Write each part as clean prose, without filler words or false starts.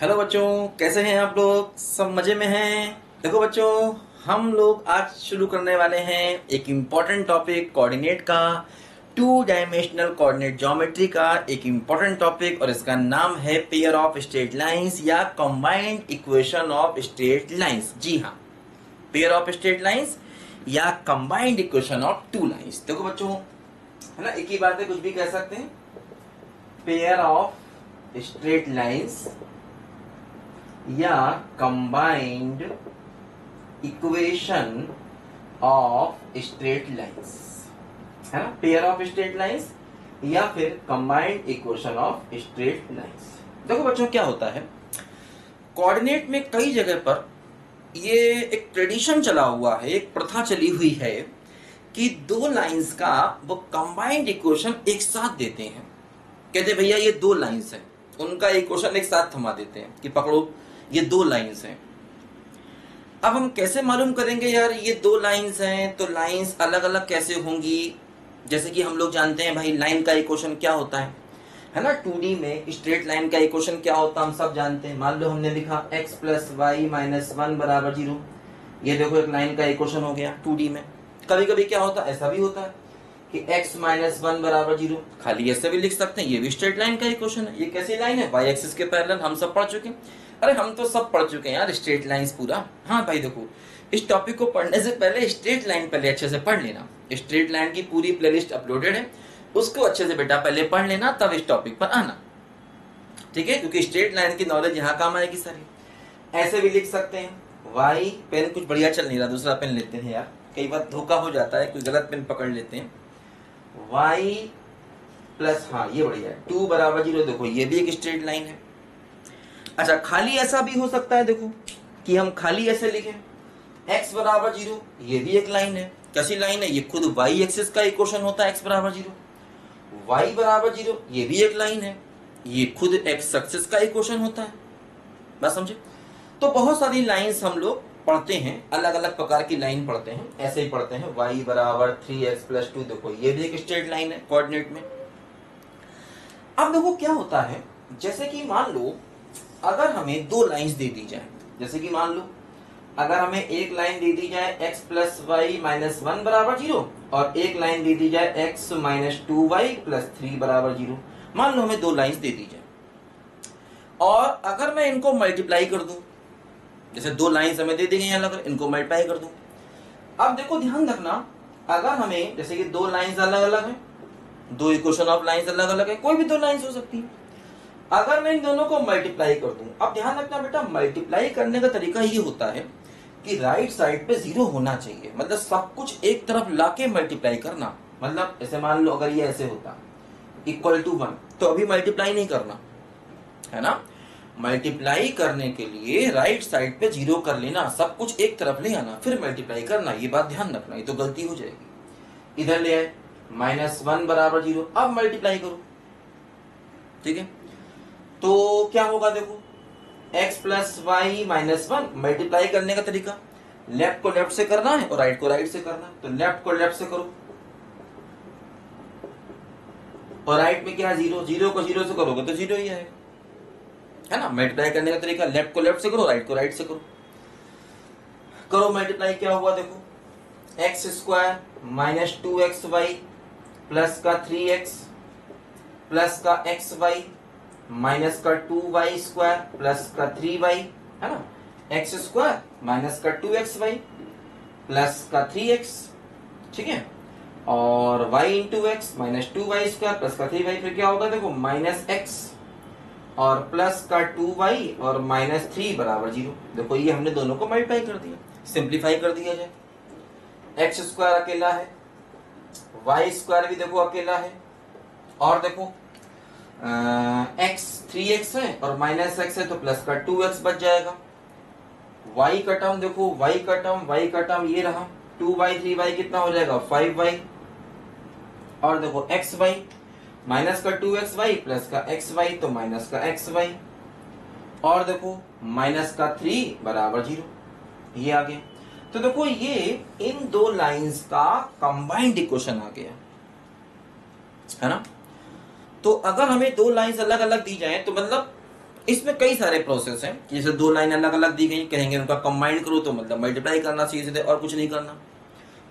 Hello बच्चों, कैसे हैं आप लोग? सब मजे में हैं? देखो बच्चों, हम लोग आज शुरू करने वाले हैं एक इम्पॉर्टेंट टॉपिक कोऑर्डिनेट का, टू डायमेंशनल कोऑर्डिनेट ज्योमेट्री का एक इम्पॉर्टेंट टॉपिक, और इसका नाम है पेयर ऑफ स्ट्रेट लाइंस या combined equation of straight lines. जी हाँ, पेयर ऑफ स्ट्रेट लाइंस या combined equation of two lines. देखो बच्चों, है ना, एक ही बात है, कुछ भी कह सकते हैं। पेयर ऑफ स्ट्रेट लाइंस या combined equation of straight lines, है ना, पेयर ऑफ स्ट्रेट लाइंस या फिर combined equation of straight lines. देखो बच्चों, क्या होता है, कोऑर्डिनेट में कई जगह पर ये एक ट्रेडिशन चला हुआ है, एक प्रथा चली हुई है कि दो लाइंस का वो कंबाइंड इक्वेशन एक साथ देते हैं। कहते भैया ये दो लाइंस हैं, उनका इक्वेशन एक साथ थमा देते हैं कि पकड़ो ये दो लाइंस हैं। अब हम कैसे मालूम करेंगे यार ये दो लाइंस हैं, तो लाइंस अलग अलग कैसे होंगी? जैसे कि हम लोग जानते हैं भाई, लाइन का इक्वेशन क्या होता है ना, 2D में स्ट्रेट लाइन का इक्वेशन क्या होता है हम सब जानते हैं। मान लो हमने लिखा x प्लस वाई माइनस 1 बराबर 0। ये देखो एक लाइन का इक्वेशन हो गया 2D में। कभी कभी क्या होता है, ऐसा भी होता है कि x माइनस 1 बराबर 0, खाली ऐसे भी लिख सकते हैं, ये भी स्ट्रेट लाइन का इक्वेशन है। ये कैसी लाइन है? y एक्सिस के पैरेलल, हम सब पढ़ चुके हैं। अरे हम तो सब पढ़ चुके हैं यार स्ट्रेट लाइंस पूरा। हाँ भाई देखो, इस टॉपिक को पढ़ने से पहले स्ट्रेट लाइन पहले अच्छे से पढ़ लेना। स्ट्रेट लाइन की पूरी प्लेलिस्ट अपलोडेड है, उसको अच्छे से बेटा पहले पढ़ लेना, तब इस टॉपिक पर आना, ठीक है? क्योंकि स्ट्रेट लाइन की नॉलेज यहाँ काम आएगी सारी। ऐसे भी लिख सकते हैं y, पेन कुछ बढ़िया चल नहीं रहा, दूसरा पेन लेते हैं यार, कई बार धोखा हो जाता है, कोई गलत पेन पकड़ लेते हैं। y प्लस, हाँ ये बढ़िया है, 2 बराबर 0। देखो ये भी एक स्ट्रेट लाइन है। अच्छा, खाली ऐसा भी हो सकता है, देखो कि हम खाली ऐसे लिखें x बराबर 0, ये भी एक लाइन है। कैसी लाइन है? ये खुद y एक्सिस का इक्वेशन होता है x बराबर 0। y बराबर 0, ये भी एक लाइन है, ये खुद x एक्सिस का इक्वेशन होता है। बात समझे? तो बहुत सारी लाइंस हम लोग पढ़ते हैं, अलग अलग प्रकार की लाइन पढ़ते हैं। ऐसे ही पढ़ते हैं y बराबर 3x प्लस 2, देखो ये भी एक स्ट्रेट लाइन है कोऑर्डिनेट में। अब देखो क्या होता है, जैसे कि मान लो अगर हमें दो लाइंस दे दी जाए, जैसे कि मान लो अगर हमें एक लाइन दे दी जाए x प्लस वाई माइनस 1 बराबर 0 और एक लाइन दे दी जाए x माइनस 2y प्लस 3 बराबर 0। मान लो हमें दो लाइंस दे दी जाए और अगर मैं इनको मल्टीप्लाई कर दूं, जैसे दो लाइंस हमें दे दी गई अलग, इनको मल्टीप्लाई कर दूं। अब देखो ध्यान रखना, अगर हमें जैसे कि दो लाइंस अलग अलग हैं, दो इक्वेशन ऑफ लाइंस अलग अलग है, कोई भी दो लाइंस हो सकती है, अगर मैं इन दोनों को मल्टीप्लाई कर दूं। अब ध्यान रखना बेटा, मल्टीप्लाई करने का तरीका ये होता है कि राइट साइड पे 0 होना चाहिए, मतलब सब कुछ एक तरफ लाके मल्टीप्लाई करना। मतलब ऐसे मान लो अगर ये ऐसे होता इक्वल टू 1, तो अभी मल्टीप्लाई नहीं करना, है ना। मल्टीप्लाई करने के लिए राइट साइड पे 0 कर लेना, सब कुछ एक तरफ ले आना, फिर मल्टीप्लाई करना। ये बात ध्यान रखना, ये तो गलती हो जाएगी। इधर ले आए माइनस 1 बराबर 0, अब मल्टीप्लाई करो, ठीक है। तो क्या होगा, देखो x plus y minus 1, multiply करने का तरीका लेफ्ट को लेफ्ट से करना है और राइट को राइट से करना है। तो लेफ्ट को लेफ्ट से करो और राइट में क्या है 0, 0 को 0 से करोगे तो 0 ही आएगा, है ना। मल्टीप्लाई करने का तरीका लेफ्ट को लेफ्ट से करो, राइट को राइट से करो। करो मल्टीप्लाई, क्या हुआ देखो, x square minus 2xy plus का 3x प्लस का xy माइनस का 2y स्क्वायर प्लस का 3y, है ना। एक्स स्क्वायर माइनस का 2xy प्लस का 3x, ठीक है, और y into x minus 2y square plus का 3y, फिर क्या होगा देखो माइनस x और प्लस का 2y और माइनस 3 बराबर 0। देखो ये हमने दोनों को मल्टीप्लाई कर दिया, सिंप्लीफाई कर दिया जाए। एक्स स्क्वायर अकेला है, y स्क्वायर भी देखो अकेला है, और देखो x 3x है और माइनस x है तो प्लस का 2x बच जाएगा। y का टर्म देखो, y का टर्म ये रहा, 2y 3y कितना हो जाएगा 5y, और देखो xy माइनस का 2xy प्लस का xy तो माइनस का xy, और देखो माइनस का 3 बराबर 0, ये आ गया। तो देखो ये इन दो लाइंस का कंबाइंड इक्वेशन आ गया, है ना। तो अगर हमें दो लाइंस अलग अलग दी जाए तो मतलब इसमें कई सारे प्रोसेस हैं, जैसे दो लाइन अलग अलग दी गई, कहेंगे उनका कंबाइन करो तो मतलब मल्टीप्लाई करना सीधे और कुछ नहीं करना,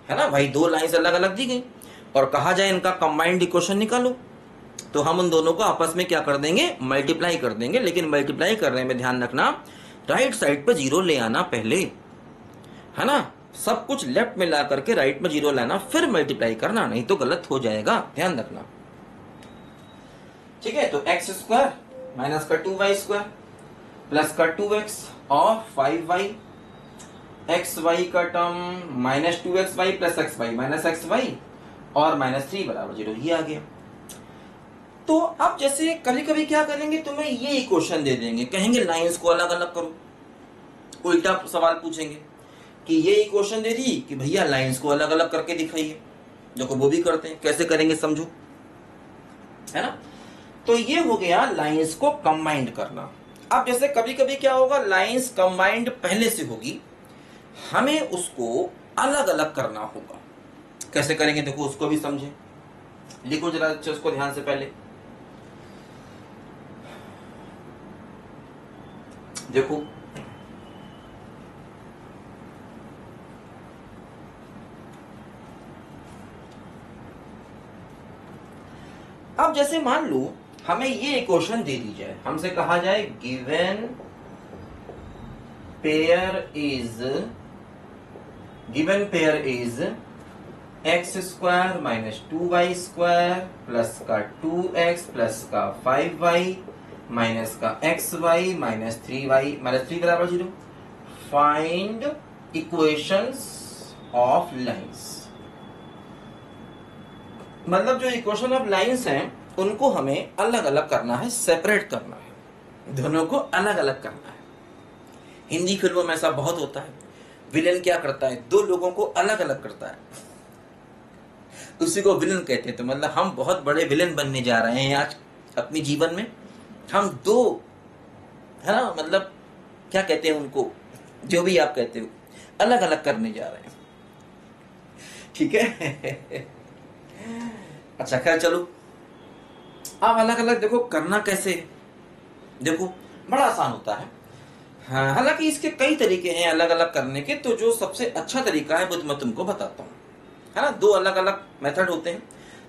है ना भाई। दो लाइन्स अलग अलग दी गई और कहा जाए इनका कंबाइंड इक्वेशन निकालो, तो हम उन दोनों को आपस में क्या कर देंगे, मल्टीप्लाई कर देंगे। लेकिन मल्टीप्लाई करने में ध्यान रखना राइट साइड पे जीरो ले आना पहले, है ना। सब कुछ लेफ्ट में ला करके राइट में जीरो लाना, फिर मल्टीप्लाई करना, नहीं तो गलत हो जाएगा, ध्यान रखना। ठीक है, तो एक्स स्क्वायर माइनस का 2y² प्लस का 2x और 5y, एक्स वाई का term minus 2xy plus xy minus xy और माइनस 3 बराबर 0, ये आ गया। तो अब जैसे कभी कभी क्या करेंगे, तुम्हें ये इक्वेशन दे देंगे, कहेंगे लाइंस को अलग अलग करो, उल्टा सवाल पूछेंगे कि ये इक्वेशन दे दी कि भैया लाइंस को अलग अलग करके दिखाइए। देखो वो भी करते हैं, कैसे करेंगे समझो, है ना। तो ये हो गया लाइंस को कंबाइंड करना। अब जैसे कभी कभी क्या होगा, लाइंस कंबाइंड पहले से होगी, हमें उसको अलग अलग करना होगा। कैसे करेंगे देखो, उसको भी समझे, लिखो जरा अच्छे उसको ध्यान से पहले। देखो अब जैसे मान लो हमें ये इक्वेशन दे दी जाए, हमसे कहा जाए given pair is x square minus 2y² plus का 2x प्लस का 5y माइनस का xy माइनस 3y माइनस 3 बराबर 0। फाइंड इक्वेशंस ऑफ लाइंस, मतलब जो इक्वेशन ऑफ लाइंस हैं उनको हमें अलग अलग करना है, सेपरेट करना है, दोनों को अलग अलग करना है। हिंदी फिल्मों में ऐसा बहुत होता है, विलेन क्या करता है, दो लोगों को अलग अलग करता है, उसी को विलेन कहते हैं। तो मतलब हम बहुत बड़े विलेन बनने जा रहे हैं आज अपने जीवन में, हम दो, है ना, मतलब क्या कहते हैं उनको, जो भी आप कहते हो, अलग अलग करने जा रहे हैं, ठीक है। अच्छा खैर चलो, आप अलग अलग देखो करना कैसे, देखो बड़ा आसान होता है। हाँ, हालांकि इसके कई तरीके हैं अलग अलग करने के, तो जो सबसे अच्छा तरीका है वो मैं तुमको बताता हूँ, है ना। दो अलग अलग मेथड होते हैं,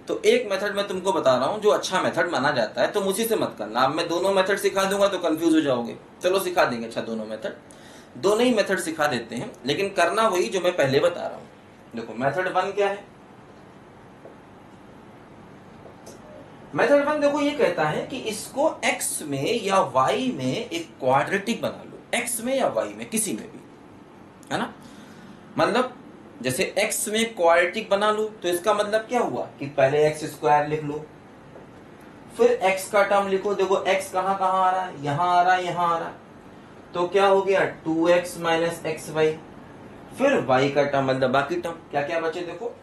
तो एक मेथड मैं तुमको बता रहा हूँ जो अच्छा मेथड माना जाता है, तुम उसी से मत करना। अब मैं दोनों मेथड सिखा दूंगा तो कंफ्यूज हो जाओगे, चलो सिखा देंगे। अच्छा दोनों ही मेथड सिखा देते हैं, लेकिन करना वही जो मैं पहले बता रहा हूँ। देखो मेथड 1 क्या है, मेथड 1 देखो ये कहता है कि इसको x में या y में एक क्वाड्रेटिक बना लो, x में या y में किसी में भी, है ना। मतलब जैसे x में क्वाड्रेटिक बना लो तो इसका मतलब क्या हुआ कि पहले x² लिख लो, फिर x का टर्म लिखो। देखो x कहां कहां आ रहा है, यहां आ रहा है, यहां आ रहा है, तो क्या हो गया 2x माइनस xy, फिर y का टर्म मतलब बाकी टर्म क्या क्या बचे, देखो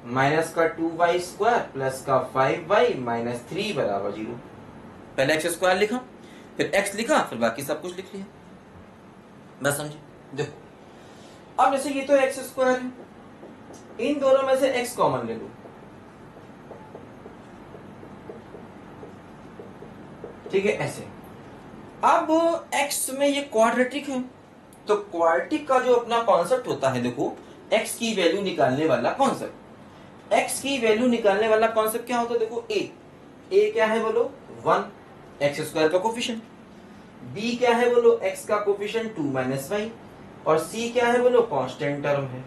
माइनस का 2y² प्लस का 5y माइनस 3 बराबर 0। पहले x² लिखा, फिर x लिखा, फिर बाकी सब कुछ लिख लिया, बस समझे। देखो अब जैसे ये तो x² है, इन दोनों में से x कॉमन ले लो, ठीक है ऐसे। अब x में ये क्वाड्रेटिक है, तो क्वाड्रेटिक का जो अपना कॉन्सेप्ट होता है, देखो x की वैल्यू निकालने वाला कॉन्सेप्ट, x की वैल्यू निकालने वाला कॉन्सेप्ट क्या होता है, देखो a क्या है बोलो 1, x² का कोफिशिएंट, b क्या है बोलो x का कोफिशिएंट 2 माइनस y, और c क्या है बोलो कांस्टेंट टर्म है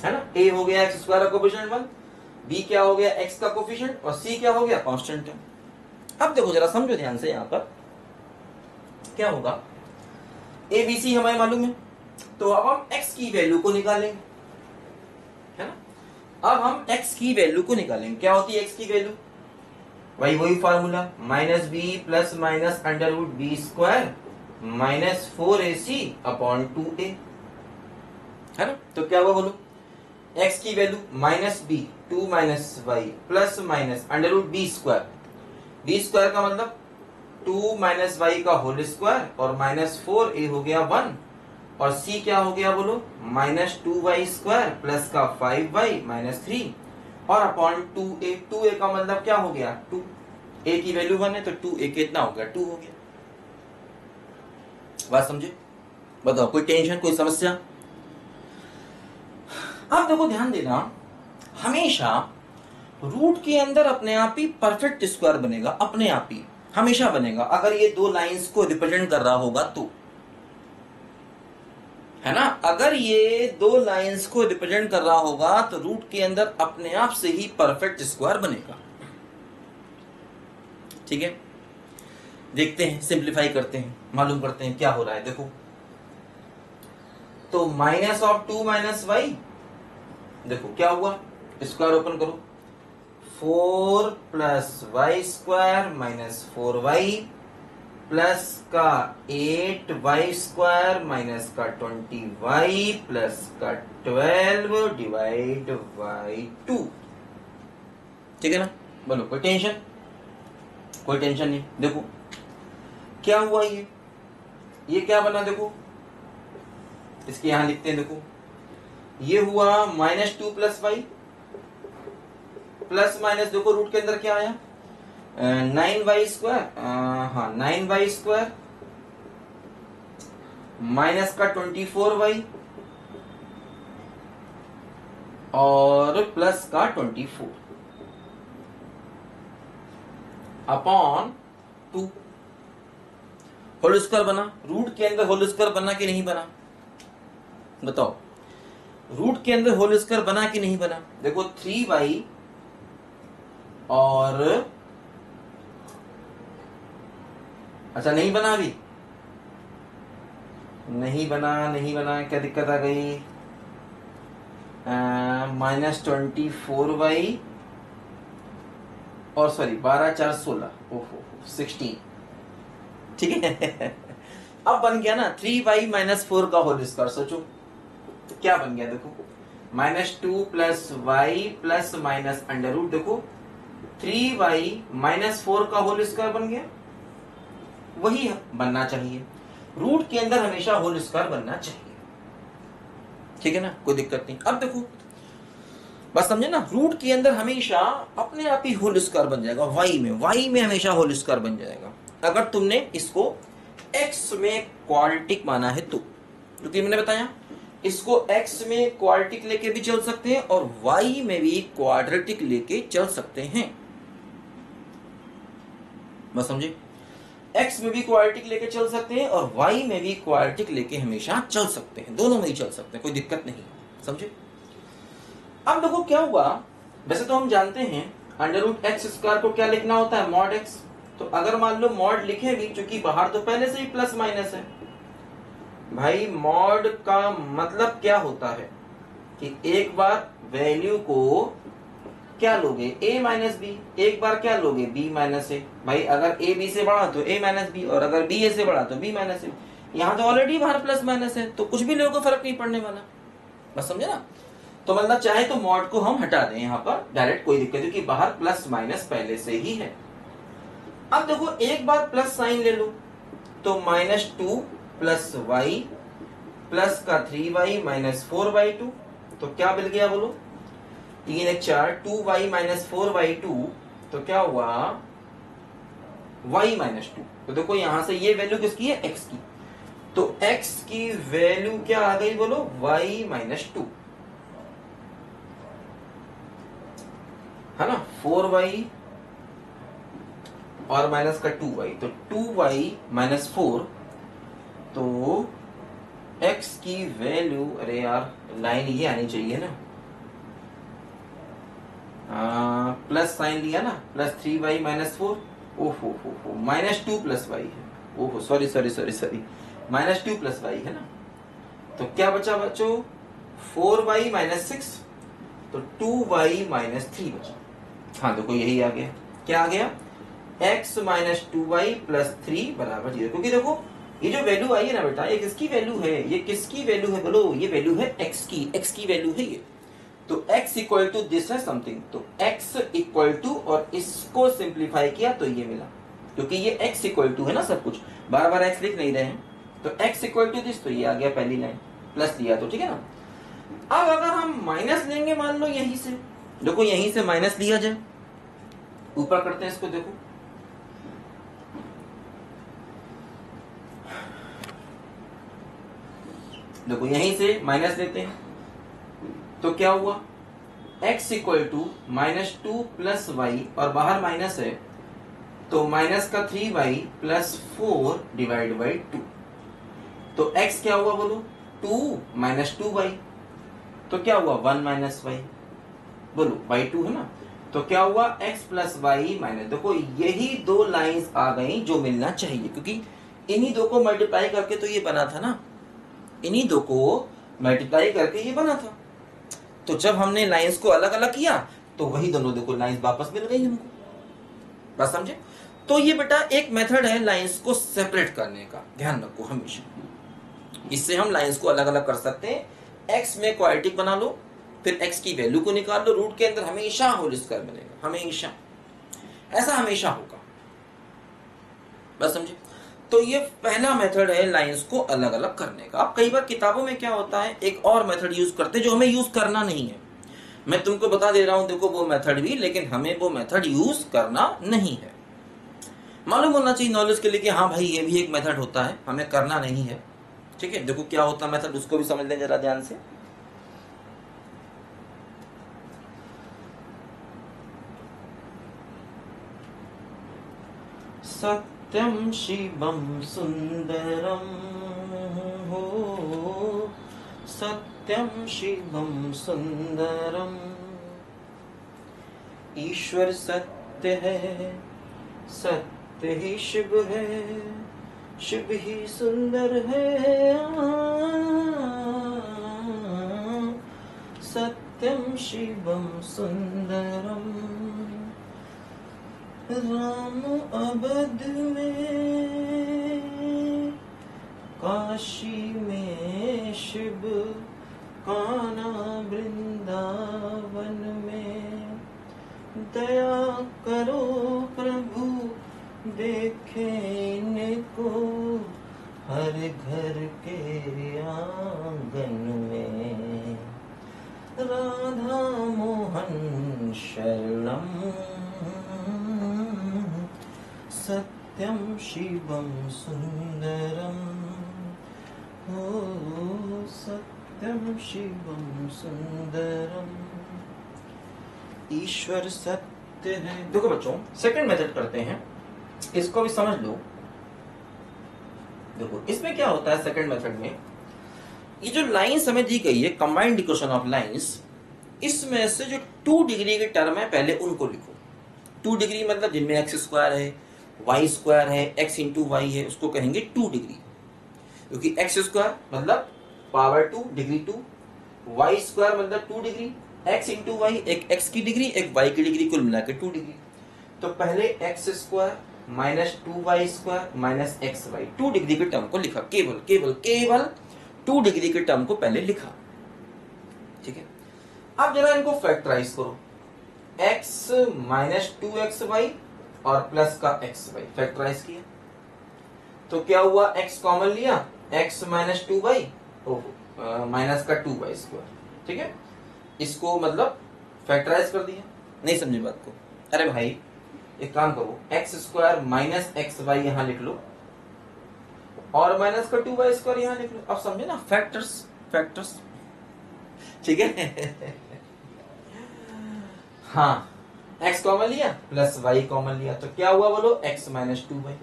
ना। a हो गया x² का कोफिशिएंट 1, b क्या हो गया x का कोफिशिएंट, और c क्या हो गया कांस्टेंट टर्म। अब देखो जरा समझो ध्यान से, यहां पर क्या होगा, a b c हमें मालूम है, तो अब हम x की वैल्यू को निकालेंगे, है ना। अब हम x की वैल्यू को निकालेंगे, क्या होती है x की वैल्यू, वही formula minus b plus minus √b² minus 4ac upon 2a, है ना। तो क्या हुआ बोलो, x की value minus b 2 minus y plus minus √b², b² का मतलब 2 माइनस y का होल स्क्वायर और माइनस 4a हो गया 1, और c क्या हो गया बोलो माइनस 2y² प्लस का 5y माइनस 3 और अपॉन 2a का मतलब क्या हो गया 2, a की वैल्यू 1 है तो 2 a कितना हो गया, 2 हो गया। बात समझे? बताओ कोई टेंशन, कोई समस्या? अब देखो ध्यान देना, हमेशा रूट के अंदर अपने आप ही परफेक्ट स्क्वायर बनेगा, अपने आप ही हमेशा बनेगा, अगर ये दो लाइंस को रिप्रेजेंट कर रहा होगा तो, है ना। अगर ये दो लाइंस को रिप्रेजेंट कर रहा होगा तो रूट के अंदर अपने आप से ही परफेक्ट स्क्वायर बनेगा। ठीक है, देखते हैं, सिंप्लीफाई करते हैं, मालूम करते हैं क्या हो रहा है। देखो तो माइनस ऑफ 2 माइनस वाई, देखो क्या हुआ, स्क्वायर ओपन करो, 4 plus y square minus 4y plus का 8y स्क्वायर माइनस का 20y प्लस का 12 डिवाइड बाई 2। ठीक है ना, बोलो कोई टेंशन? कोई टेंशन नहीं। देखो क्या हुआ, ये क्या बना, देखो इसके यहां लिखते हैं, देखो ये हुआ -2 प्लस वाई प्लस माइनस, देखो रूट के अंदर क्या आया, 9y स्क्वायर, हाँ 9y स्क्वायर माइनस का 24y और प्लस का 24 अपॉन 2। होल स्क्वायर बना, रूट के अंदर होल स्क्वायर बना कि नहीं बना, बताओ। रूट के अंदर होल स्क्वायर बना कि नहीं बना? देखो 3y और अच्छा नहीं बना, अभी नहीं बना, क्या दिक्कत आ गई, -24y और सॉरी 12 4 16, ओहो 16। ठीक है अब बन गया ना 3y माइनस 4 का होल स्क्वायर। सोचो क्या बन गया, देखो -2 plus y plus minus under root, देखो 3y माइनस 4 का होल स्क्वायर बन गया, वही बनना चाहिए, रूट के अंदर हमेशा होल स्क्वायर बनना चाहिए। ठीक है ना, कोई दिक्कत नहीं। अब देखो बस समझे ना, रूट के अंदर हमेशा अपने आप ही होल स्क्वायर बन जाएगा, वाई में हमेशा होल स्क्वायर बन जाएगा, अगर तुमने इसको x में क्वाड्रेटिक माना है तो। क्योंकि मैंने बताया इसको x में क्वाड्रेटिक लेके भी चल सकते हैं और y में भी क्वाड्रेटिक लेके चल सकते हैं, बस समझे। x में भी क्वाड्रेटिक लेके चल सकते हैं और y में भी क्वाड्रेटिक लेके हमेशा चल सकते हैं, दोनों में ही चल सकते हैं, कोई दिक्कत नहीं, समझे। अब देखो क्या हुआ, वैसे तो हम जानते हैं अंडर रूट एक्स स्क्वायर को क्या लिखना होता है, मॉड x। तो अगर मान लो मॉड लिखे भी, क्योंकि बाहर तो पहले से ही प्लस माइनस है भाई, मॉड का मतलब क्या होता है कि एक बार वैल्यू को क्या लोगे, a माइनस बी, एक बार क्या लोगे b माइनस ए। भाई अगर a b से बड़ा तो a माइनस बी और अगर b a से बड़ा तो b माइनस ए। यहाँ तो ऑलरेडी बाहर प्लस माइनस है तो कुछ भी लोगों को फर्क नहीं पड़ने वाला, बस समझे ना। तो मतलब चाहे तो मॉड को हम हटा दें यहाँ पर डायरेक्ट, कोई दिक्कत नहीं, कि बाहर प्लस माइनस पहले से ही है। अब देखो एक बार प्लस साइन ले लो तो -2 प्लस वाई प्लस का 3y माइनस 4/2, तो क्या मिल गया बोलो, 3 1 4, 2y माइनस 4/2, तो क्या हुआ y माइनस 2। तो देखो यहां से ये वैल्यू किसकी है, x की, तो x की वैल्यू क्या आ गई बोलो, y माइनस 2, है ना, 4y और माइनस का 2y, तो 2y माइनस 4, तो x की वैल्यू, अरे यार लाइन ये आनी चाहिए ना, प्लस साइन लिया ना, प्लस 3y माइनस 4, ओहो हो -2 प्लस वाई है, ओहो सॉरी -2 प्लस वाई है ना। तो क्या बचा बच्चों, 4y माइनस 6, तो 2y माइनस 3 बचा। हाँ देखो यही आ गया, क्या आ गया, x माइनस 2y प्लस 3 बराबर 0। क्योंकि देखो ये जो वैल्यू आई है ना बेटा, ये किसकी वैल्यू है, ये किसकी वैल्यू है बोलो, ये वैल्यू है x की वैल्यू है ये। तो x इक्वल टू दिस है समथिंग, तो x इक्वल टू, और इसको सिंप्लीफाई किया तो ये मिला, क्योंकि ये x इक्वल टू है ना सब कुछ, बार बार x लिख नहीं रहे हैं, तो x इक्वल टू दिस, तो ये आ गया पहली लाइन, प्लस लिया तो ठीक है ना। अब अगर हम माइनस लेंगे, मान लो यहीं से, देखो यहीं से माइनस लिया जाए, ऊपर करते हैं इसको, देखो देखो यहीं से माइनस लेते हैं, तो क्या हुआ, x equal to -2 plus y, और बाहर माइनस है तो माइनस का 3y प्लस 4 डिवाइड बाई 2। तो x क्या हुआ बोलो, 2 माइनस 2y, तो क्या हुआ 1 माइनस वाई, बोलो बाई 2 है ना। तो क्या हुआ x प्लस वाई माइनस, देखो यही दो लाइंस आ गई जो मिलना चाहिए, क्योंकि इन्हीं दो को मल्टीप्लाई करके तो ये बना था ना, इन्हीं दो को मल्टीप्लाई करके ये बना था। तो जब हमने लाइंस को अलग अलग किया तो वही दोनों देखो लाइंस वापस मिल गई हमको, बात समझे। तो ये बेटा एक मेथड है लाइंस को सेपरेट करने का, ध्यान रखो हमेशा। इससे हम लाइंस को अलग अलग कर सकते हैं। एक्स में क्वाड्रेटिक बना लो, फिर एक्स की वैल्यू को निकाल लो, रूट के अंदर हमेशा होल स्क्वायर बनेगा, हमेशा, ऐसा हमेशा होगा, बस समझे। तो ये पहला मेथड है लाइंस को अलग अलग करने का। अब कई बार किताबों में क्या होता है, एक और मेथड यूज करते हैं जो हमें यूज करना नहीं है। मैं तुमको बता दे रहा हूं, देखो वो मेथड भी, लेकिन हमें वो मेथड यूज करना नहीं है। मालूम होना चाहिए नॉलेज के लिए कि हाँ भाई ये भी एक मेथड होता है, हमें करना नहीं है, ठीक है। देखो क्या होता है मेथड, उसको भी समझ लें जरा ध्यान से। सत्यम शिवम सुंदरम हो, सत्यम शिवम सुंदरम, ईश्वर सत्य है, सत्य ही शिव है, शिव ही सुंदर है, सत्यम शिवम सुंदरम। राम अवध में, काशी में शिव, कान्हा वृंदावन में, दया करो प्रभु देखे इनको, हर घर के आंगन में, राधा मोहन शरणम, सत्यम शिवम सुंदरम, हो सत्यम शिवम सुंदरम, ईश्वर सत्य है। देखो बच्चों सेकंड मेथड करते हैं, इसको भी समझ लो। देखो इसमें क्या होता है सेकंड मेथड में, ये जो लाइंस हमें दी गई है कंबाइंड इक्वेशन ऑफ लाइंस, इसमें से जो 2 डिग्री के टर्म है पहले उनको लिखो। 2 डिग्री मतलब जिनमें एक्स स्क्वायर है, वाई स्क्वायर है, एक्स इंटू वाई है, उसको कहेंगे 2 डिग्री, क्योंकि एक्स स्क्वायर मतलब पावर 2 डिग्री 2, वाई स्क्वायर मतलब 2 डिग्री, एक्स इंटू वाई एक एक्स की डिग्री एक वाई की डिग्री, कुल मिलाकर 2 डिग्री। तो पहले x square minus 2y square minus x y, 2 degree के टर्म को लिखा, केवल केवल केवल 2 डिग्री के टर्म को पहले लिखा, ठीक है। अब जरा इनको फैक्टराइज करो, x माइनस 2xy और प्लस का xy फैक्टराइज किया, तो क्या हुआ, x कॉमन लिया, x माइनस 2y माइनस का 2y स्क्वायर, ठीक है। इसको मतलब फैक्टराइज कर दिया, नहीं समझे बात को। अरे भाई एक काम करो, x square minus x y यहां लिख लो और माइनस का 2y स्क्वायर यहां लिख लो, अब समझे ना, फैक्टर्स फैक्टर्स, ठीक है। हाँ x कॉमन लिया प्लस y कॉमन लिया, तो क्या हुआ बोलो, x minus 2y,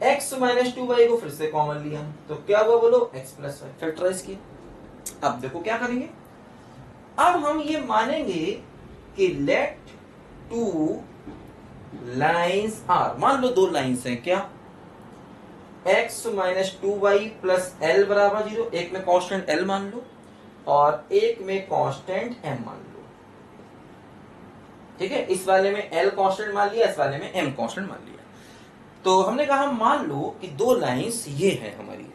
x minus 2y को फिर से कॉमन लिया, तो क्या हुआ बोलो, x प्लस वाई, फैक्टराइज किया। अब देखो क्या करेंगे, अब हम ये मानेंगे कि लेट 2 लाइन्स आर, मान लो 2 लाइन्स हैं, क्या, x minus 2y plus l बराबर 0, एक में कांस्टेंट l मान लो और एक में कांस्टेंट m मान लो, ठीक है। इस वाले में l कांस्टेंट मान लिया, इस वाले में m कांस्टेंट मान लिया। तो हमने कहा मान लो कि 2 लाइन्स ये है हमारी,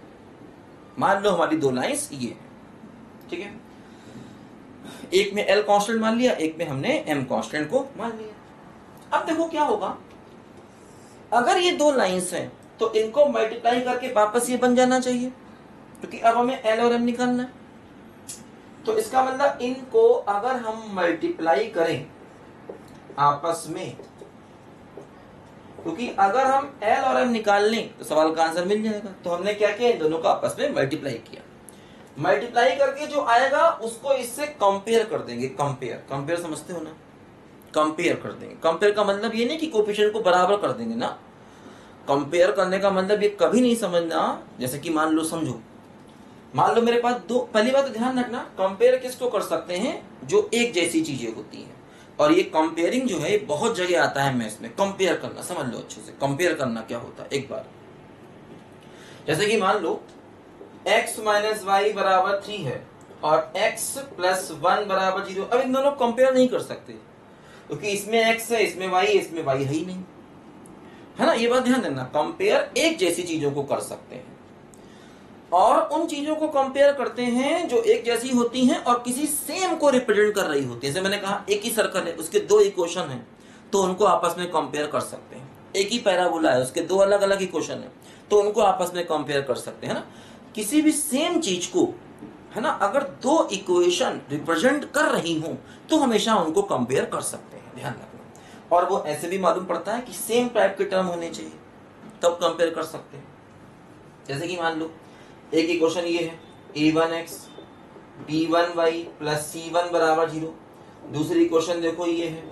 मान लो हमारी 2 लाइन्स ये है, ठीक है। एक में l कांस्टेंट मान लिया, एक में हमने m कांस्टेंट को मान लिया। अब देखो क्या होगा, अगर ये 2 लाइंस हैं तो इनको मल्टीप्लाई करके वापस ये बन जाना चाहिए, क्योंकि अब हमें l और m निकालना है। तो इसका मतलब इनको अगर हम मल्टीप्लाई करें आपस में, क्योंकि अगर हम l और m निकाल लें तो सवाल का आंसर मिल जाएगा, तो हमने क्या किया, इन दोनों को आपस में मल्टीप्लाई किया। मल्टीप्लाई करके जो आएगा उसको इससे कंपेयर कर देंगे। कंपेयर, कंपेयर समझते हो ना, कंपेयर कर देंगे। कंपेयर का मतलब ये नहीं कि कोफिशिएंट को बराबर कर देंगे ना, कंपेयर करने का मतलब ये कभी नहीं समझना। जैसे कि मान लो, समझो, मान लो मेरे पास दो, पहली बात तो ध्यान रखना, कंपेयर किसको कर सकते हैं, जो एक जैसी चीजें होती हैं। और ये कंपेयरिंग जो है बहुत जगह आता है मैथ्स में। कंपेयर करना समझ लो अच्छे से, कंपेयर करना क्या होता है एक बार। जैसे कि मान लो x माइनस वाई बराबर 3 है और x प्लस 1 बराबर 0। अब इन दोनों कंपेयर नहीं कर सकते क्योंकि इसमें x है, इसमें y है, इसमें y है ही नहीं, है ना। ये बात ध्यान देना, कंपेयर एक जैसी चीजों को कर सकते हैं और उन चीजों को कंपेयर करते हैं जो एक जैसी होती हैं और किसी सेम को रिप्रेजेंट कर रही होती है। जैसे मैंने कहा एक ही सर्कल है, उसके दो इक्वेशन हैं, तो उनको आपस में कंपेयर कर सकते हैं। एक ही पैराबोला है, उसके दो अलग अलग इक्वेशन है, तो उनको आपस में कंपेयर कर सकते हैं ना। किसी भी सेम चीज को, है ना, अगर दो इक्वेशन रिप्रेजेंट कर रही हो तो हमेशा उनको कंपेयर कर सकते हैं, ध्यान रखना। और वो ऐसे भी मालूम पड़ता है कि सेम टाइप के टर्म होने चाहिए तब कंपेयर कर सकते हैं। जैसे कि मान लो एक इक्वेशन ये है a1x b1y प्लस c1 बराबर 0। दूसरी इक्वेशन देखो ये है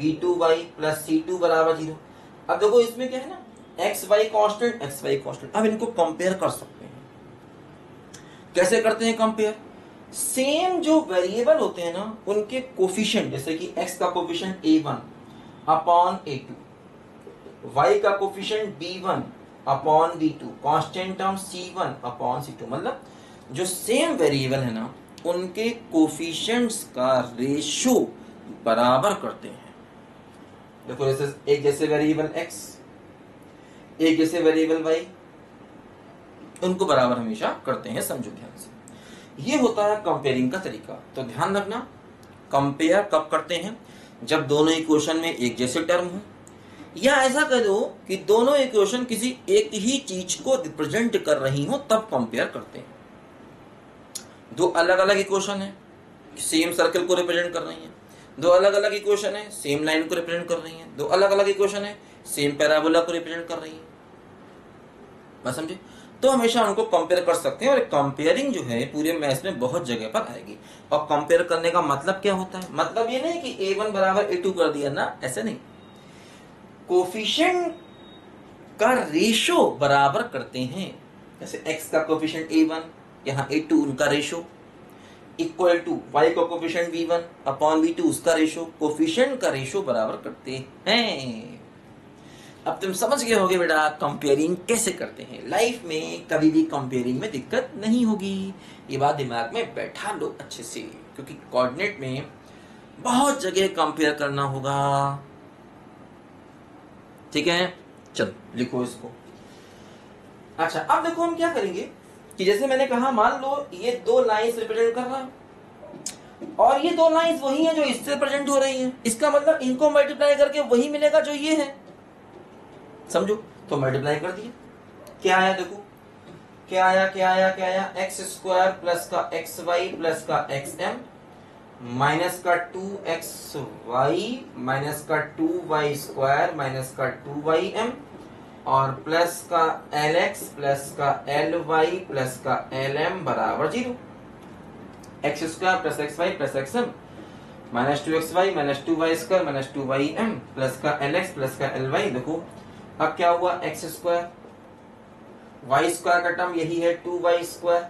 b2y प्लस c2 बराबर 0। अब देखो इसमें क्या है ना, xy कांस्टेंट। अब इनको कंपेयर कर सकते हैं। कैसे करते हैं कंपेयर? सेम जो वेरिएबल होते हैं ना उनके कोफिशिएंट, जैसे कि x का coefficient a1 upon a2, y का coefficient b1 upon b2, constant term c1 upon c2। मतलब जो सेम वेरिएबल है ना उनके कोफिशिएंट्स का रेशो बराबर करते हैं। देखो जैसे एक जैसे वेरिएबल x, एक जैसे वेरिएबल y, उनको बराबर हमेशा करते हैं। समझो ध्यान से, ये होता है कंपेयरिंग का तरीका। तो ध्यान रखना, कंपेयर कब करते हैं? जब दोनों इक्वेशन में एक जैसे टर्म हो, या ऐसा कह दो कि दोनों इक्वेशन किसी एक ही चीज को रिप्रेजेंट कर रही हो, तब कंपेयर करते हैं। दो अलग अलग इक्वेशन है, सेम सर्कल को रिप्रेजेंट कर रही हैं। दो अलग अलग इक्वेशन है, सेम लाइन को रिप्रेजेंट कर रही हैं। दो अलग अलग इक्वेशन है, सेम पैराबोला को रिप्रेजेंट कर रही हैं। बस समझे? तो हमेशा उनको कंपेयर कर सकते हैं। और कंपेयरिंग जो है पूरे मैथ्स में बहुत जगह पर आएगी। और कंपेयर करने का मतलब क्या होता है? मतलब ये नहीं कि a1 बराबर a2 कर दिया ना, ऐसे नहीं। कोफिशिएंट का रेशो बराबर करते हैं। जैसे x का कोफिशिएंट a1, यहाँ a2 उनका रेशो, इक्वल टू y का कोफिशिएंट v1 अपॉन v2 उसका रेशो। कोफिशिएंट का रेशो बराबर करते हैं। अब तुम समझ गए होगे बेटा कंपेयरिंग कैसे करते हैं। लाइफ में कभी भी कंपेयरिंग में दिक्कत नहीं होगी, ये बात दिमाग में बैठा लो अच्छे से, क्योंकि कोऑर्डिनेट में बहुत जगह कंपेयर करना होगा। ठीक है, चलो लिखो इसको। अच्छा, अब देखो हम क्या करेंगे कि जैसे मैंने कहा, मान लो ये दो लाइंस रिप्रेजेंट कर रहा है और ये दो लाइंस वही हैं जो इससे रिप्रेजेंट हो रही हैं। इसका मतलब इनको मल्टीप्लाई करके वही मिलेगा जो ये है। समझो? तो मल्टीप्लाई कर दिए, क्या आया? देखो क्या आया, एक्स स्क्वायर प्लस का एक्स वाई प्लस का एक्स एम माइनस का 2xy माइनस का 2y स्क्वायर माइनस का 2y m और प्लस का lx प्लस का ly प्लस का lm बराबर 0। X square plus x y plus x m minus 2xy minus 2y square minus 2y m plus का lx plus का ly। देखो अब क्या हुआ, एक्स स्क्वायर वाई स्क्वायर का टर्म यही है 2y स्क्वायर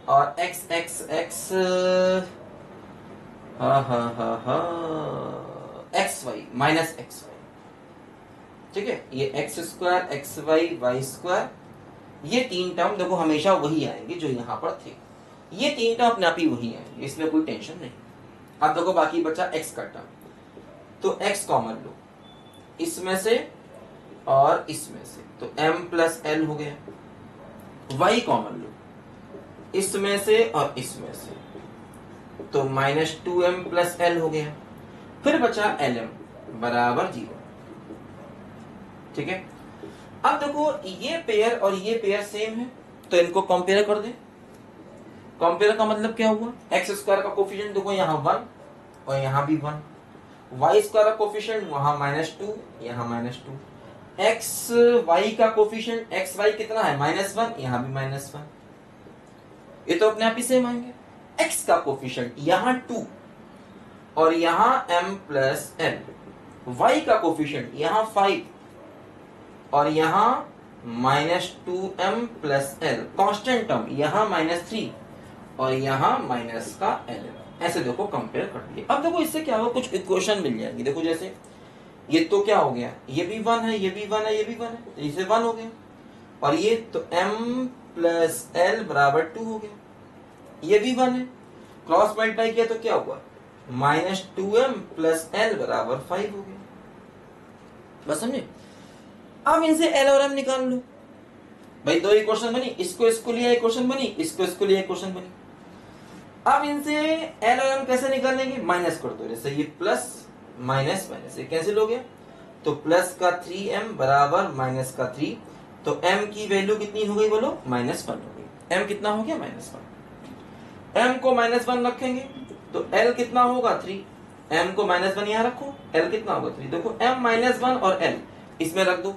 और x x x x y minus x y. ठीक है, ये x square x y y square, ये तीन टर्म देखो हमेशा वही आएंगे जो यहाँ पर थे। ये तीन टर्म अपने आप ही वही आएंगे, इसमें कोई टेंशन नहीं। अब देखो बाकी बचा एक्स का टर्म, तो एक्स कॉमन लो इसमें से और इसमें से, तो m प्लस एल हो गया। y कॉमन लो इसमें से और इसमें से, तो माइनस 2m प्लस एल हो गया। फिर बचा lm बराबर 0। ठीक है, अब देखो ये पेयर और ये पेयर सेम है, तो इनको कंपेयर कर दे। कंपेयर का मतलब क्या हुआ, एक्स स्क्वायर का कोफिशिएंट देखो यहाँ 1 और यहाँ भी 1, वाई स्क्वायर का कोफिशिएंट वहां -2 यहाँ -2, एक्स वाई का कोफिशिएंट एक्स वाई कितना है -1, यहाँ भी -1। ये तो अपने आप ही सेम आएंगे। x का कोफिशिएंट यहाँ 2 और यहाँ m प्लस n, y का कोफिशिएंट यहाँ 5 और यहाँ -2m plus l, constant term यहाँ -3 और यहाँ माइनस का l। ऐसे देखो कंपेयर कर दिए। अब देखो इससे क्या होगा, कुछ इक्वेशन मिल जाएंगी। देखो जैसे ये तो क्या हो गया, ये भी 1 है, ये भी 1 है, ये भी 1 है, तो इसे 1 हो गया। और ये तो m प्लस l बराबर 2 हो गया, ये भी 1 है, क्रॉस मल्टीप्लाई किया तो क्या हुआ, -2m प्लस l बराबर 5 हो गया। बस समझे। अब इनसे l और m निकाल लो भाई, दो इक्वेशन बनी, इसको लिया इक्वेशन बनी, इसको लिया इक्वेशन बनी। अब इनसे l और m कैसे निकालेंगे, माइनस कर दो, जैसे ये प्लस माइनस माइनस ये कैंसिल हो गया, तो प्लस का 3m बराबर माइनस का 3, तो m की वैल्यू कितनी हो गई बोलो, -1 हो गई। m कितना हो गया, -1। m को -1 रखेंगे तो l कितना होगा, 3। m को -1 यहाँ रखो, l कितना होगा, 3। देखो m -1 और l इसमें रख दो,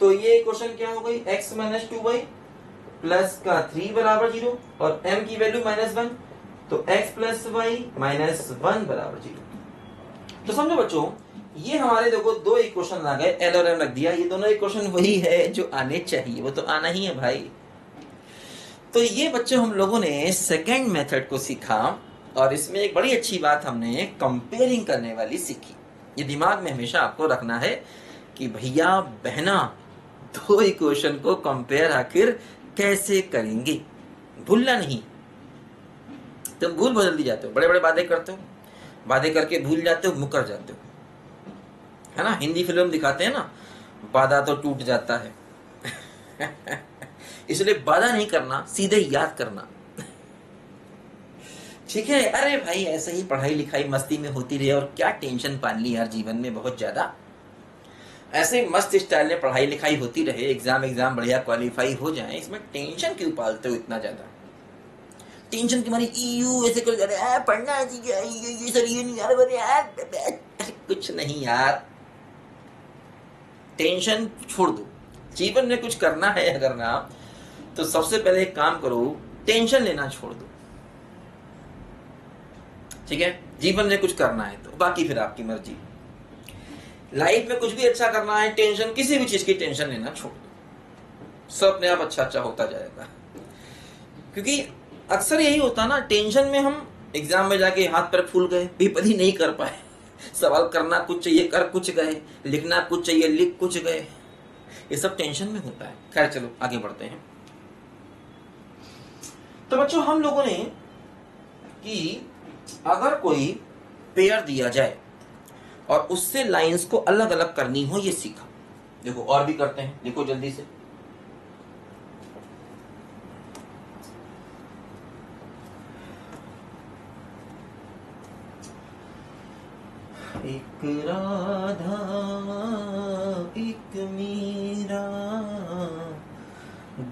तो ये इक्वेशन क्या हो गई, x - 2y प्लस का 3 बराबर 0 और m की वैल्यू -1, तो x प्लस y -1 बराबर 0। तो समझो बच्चों, ये हमारे देखो दो इक्वेशन आ गए, l और m रख दिया। ये दोनों इक्वेशन वही है जो आने चाहिए, वो तो आना ही है भाई। तो ये बच्चों हम लोगों ने सेकेंड मेथड को सीखा और इसमें एक बड़ी अच्छी बात हमने कंपेयरिंग करने वाली सीखी। ये दिमाग में हमेशा आपको रखना है कि भैया बहना दो इक्वेशन को कंपेयर आखिर कैसे करेंगे, भूलना नहीं। तुम भूल बहुत जल्दी जाते हो, बड़े बड़े बातें करते हो, बातें करके भूल जाते हो, मुकर जाते हो, है ना। हिंदी फिल्म दिखाते हैं ना, वादा तो टूट जाता है इसलिए वादा नहीं करना, सीधे याद करना, ठीक है। अरे भाई ऐसे ही पढ़ाई लिखाई मस्ती में होती रहे, और क्या टेंशन पाल ली यार जीवन में बहुत ज्यादा। ऐसे मस्त स्टाइल में पढ़ाई लिखाई होती रहे, एग्जाम बढ़िया क्वालिफाई हो जाए, इसमें टेंशन क्यों पालते हो इतना ज्यादा। टेंशन की मारी ऐसे कर, अरे पढ़ना है ये सर, ये नहीं यार, कुछ नहीं यार, टेंशन छोड़ दो। जीवन में कुछ करना है अगर ना, तो सबसे पहले एक काम करो, टेंशन लेना छोड़ दो, ठीक है। जीवन में कुछ करना है तो बाकी फिर आपकी मर्जी। लाइफ में कुछ भी अच्छा करना है, टेंशन, किसी भी चीज की टेंशन लेना छोड़ दो, सब अपने आप अच्छा अच्छा होता जाएगा। क्योंकि अक्सर यही होता ना, टेंशन में हम एग्जाम में जाके हाथ पैर फूल गए, पेपर ही नहीं कर पाए, सवाल करना कुछ चाहिए कर कुछ गए, लिखना कुछ चाहिए लिख कुछ गए, ये सब टेंशन में होता है। खैर चलो आगे बढ़ते हैं। तो बच्चों हम लोगों ने कि अगर कोई पेयर दिया जाए और उससे लाइंस को अलग अलग करनी हो, ये सीखा। देखो और भी करते हैं, देखो जल्दी से। एक राधा एक मीरा,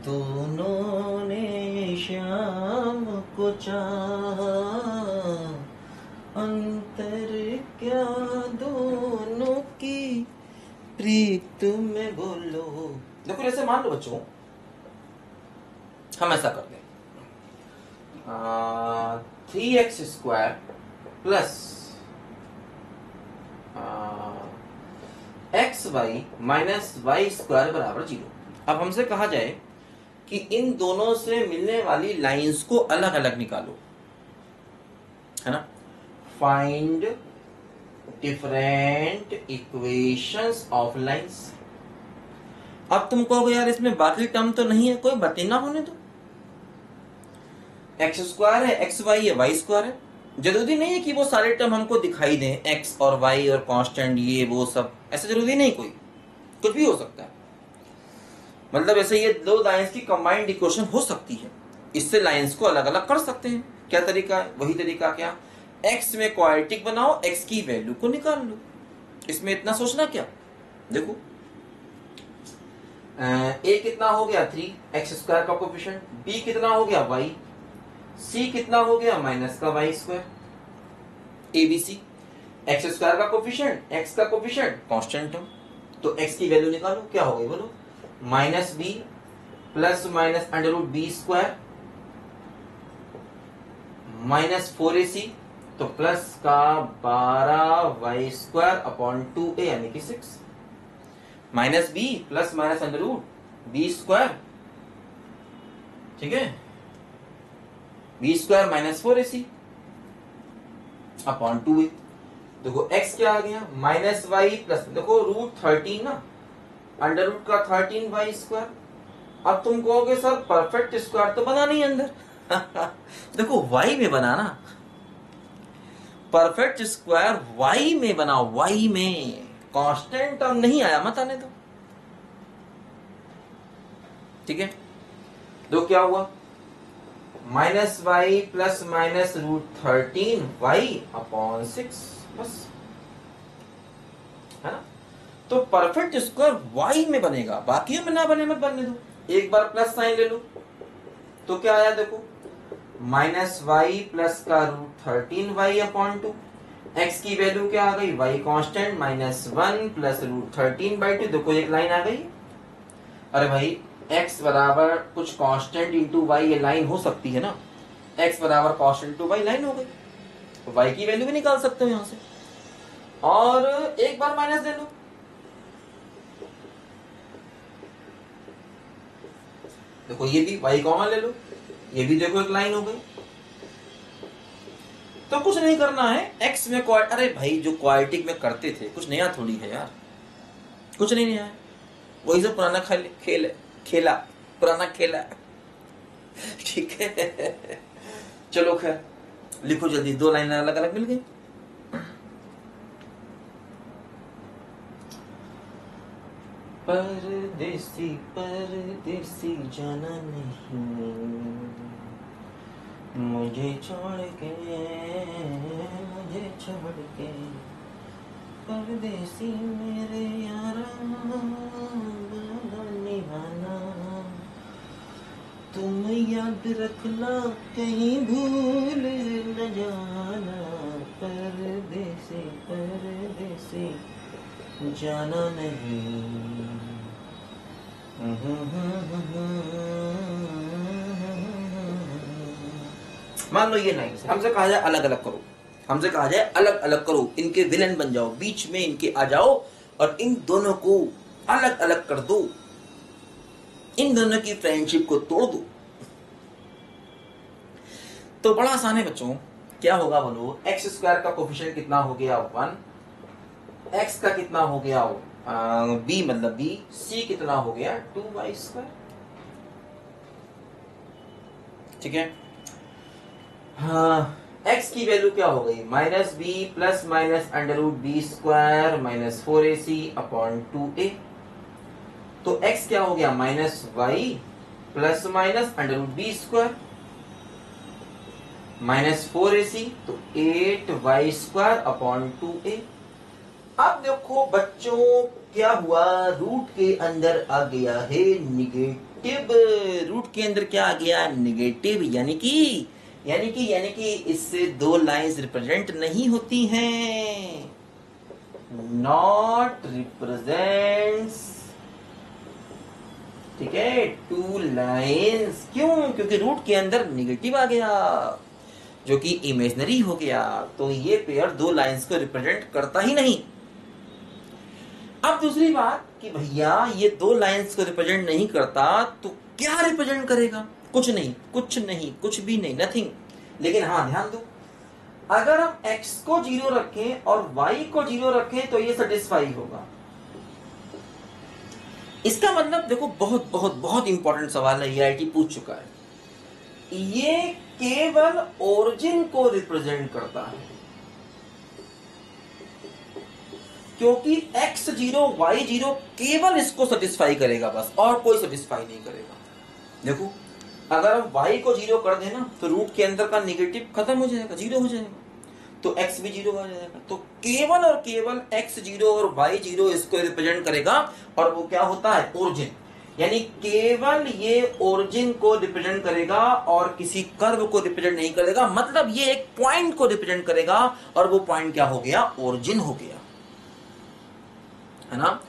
दोनों ने श्याम को चाहा, अंतर क्या दोनों की प्रीत में बोलो। देखो जैसे मान लो बच्चों, हम ऐसा करते हैं, 3x² plus xy minus y² बराबर 0। अब हमसे कहा जाए कि इन दोनों से मिलने वाली लाइंस को अलग अलग निकालो, है ना। Find different equations of lines. अब तुम कहोगे यार इसमें बाकी टर्म तो नहीं है, कोई बात ना होने दो, x² है, xy है, y² है। जरूरी नहीं है कि वो सारे टर्म हमको दिखाई दें, x और y और कांस्टेंट ये वो सब, ऐसा जरूरी नहीं, कोई कुछ भी हो सकता है। मतलब ऐसे ये दो लाइंस की कंबाइंड इक्वेशन हो सकती है, इससे लाइंस को अलग अलग कर सकते हैं। क्या तरीका है, वही तरीका, क्या, x में क्वाड्रेटिक बनाओ, x की वैल्यू को निकाल लो, इसमें इतना सोचना क्या। देखो a कितना हो गया 3x² का कोफिशिएंट, b कितना हो गया y, c कितना हो गया माइनस का y², abc, x² का कोफिशिएंट, x का कोफिशिएंट कांस्टेंट टर्म, तो x की वैल्यू निकालो, क्या हो गई बोलो, -b plus minus √b² -4ac, तो प्लस का 12y² यानी कि 6, minus b plus minus √b², ठीक है, b² -4ac अपॉन 2a। देखो x क्या आ गया, -y प्लस, देखो √13 ना, √13y²। अब तुम कहोगे सर परफेक्ट स्क्वायर तो बना नहीं अंदर। देखो y में बनाना, परफेक्ट स्क्वायर y में बनाओ, y में कांस्टेंट टर्म नहीं आया मत आने दो, ठीक है। तो क्या हुआ, -y प्लस माइनस √13y/6, बस, है ना। तो परफेक्ट स्क्वायर y में बनेगा, बाकी में ना बने मत बनने दो। एक बार प्लस साइन ले लो तो क्या आया, देखो -y प्लस का √13y/2, x की वैल्यू क्या आ गई, y कांस्टेंट -1 प्लस √13/2, देखो एक लाइन आ गई। अरे भाई x बराबर कुछ कांस्टेंट इंटू y, ये लाइन हो सकती है ना, x बराबर कांस्टेंट इंटू y लाइन हो गई, तो y की वैल्यू भी निकाल सकते हो यहां से। और एक बार माइनस ले लो, देखो ये भी y कॉमन ले लो, ये भी देखो एक लाइन हो गई। तो कुछ नहीं करना है, x में अरे भाई जो क्वाड्रेटिक में करते थे, कुछ नया थोड़ी है यार, कुछ नहीं नया है, वही सब पुराना खेला पुराना खेला, ठीक है। चलो खैर लिखो जल्दी, 2 लाइन अलग अलग मिल गई। परदेसी परदेसी जाना नहीं, मुझे छोड़ के परदेसी मेरे यारा निभाना, तुम याद रखना कहीं भूल न जाना, परदेसी परदेसी जाना नहीं। मान लो ये नहीं, हमसे कहा जाए अलग अलग करो, हमसे कहा जाए अलग अलग करो, इनके विलन बन जाओ, बीच में इनके आ जाओ और इन दोनों को अलग अलग कर दो, इन दोनों की फ्रेंडशिप को तोड़ दो। तो बड़ा आसान है बच्चों, क्या होगा बोलो, x² का कोफिशिएंट कितना हो गया 1, x का कितना हो गया b मतलब b, c कितना हो गया 2y², ठीक है। हाँ, x की वैल्यू क्या हो गई, -b plus minus √b² -4ac upon 2a, तो x क्या हो गया, -y plus minus √b² -4ac, तो 8y² अपॉन 2a। अब देखो बच्चों क्या हुआ, रूट के अंदर आ गया है निगेटिव, रूट के अंदर क्या आ गया, निगेटिव, यानी कि इससे 2 लाइंस रिप्रेजेंट नहीं होती हैं, नॉट रिप्रेजेंट्स, ठीक है, 2 लाइंस। क्यों, क्योंकि रूट के अंदर निगेटिव आ गया जो कि इमेजिनरी हो गया, तो ये पेयर 2 लाइंस को रिप्रेजेंट करता ही नहीं। अब दूसरी बात कि भैया ये 2 लाइंस को रिप्रेजेंट नहीं करता तो क्या रिप्रेजेंट करेगा, कुछ नहीं, कुछ भी नहीं, नथिंग। लेकिन हाँ ध्यान दो, अगर हम x को 0 रखें और y को 0 रखें तो ये सेटिस्फाई होगा। इसका मतलब देखो, बहुत बहुत बहुत इंपॉर्टेंट सवाल है, ये IIT पूछ चुका है, ये केवल ओरिजिन को रिप्रेजेंट करता है, क्योंकि x0 y0 केवल इसको सेटिस्फाई करेगा बस, और कोई सेटिस्फाई नहीं करेगा। देखो अगर हम y को 0 कर देना तो रूट के अंदर का नेगेटिव खत्म हो जाएगा, 0 हो जाएगा, तो x भी 0 आ जाएगा, तो केवल और केवल x0 और y0 इसको रिप्रेजेंट करेगा, और वो क्या होता है, ओरिजिन, यानी केवल ये ओरिजिन को रिप्रेजेंट करेगा और किसी कर्व को रिप्रेजेंट नहीं करेगा, मतलब ये एक पॉइंट को रिप्रेजेंट करेगा, और वो पॉइंट क्या हो गया, ओरिजिन हो गया, है ना,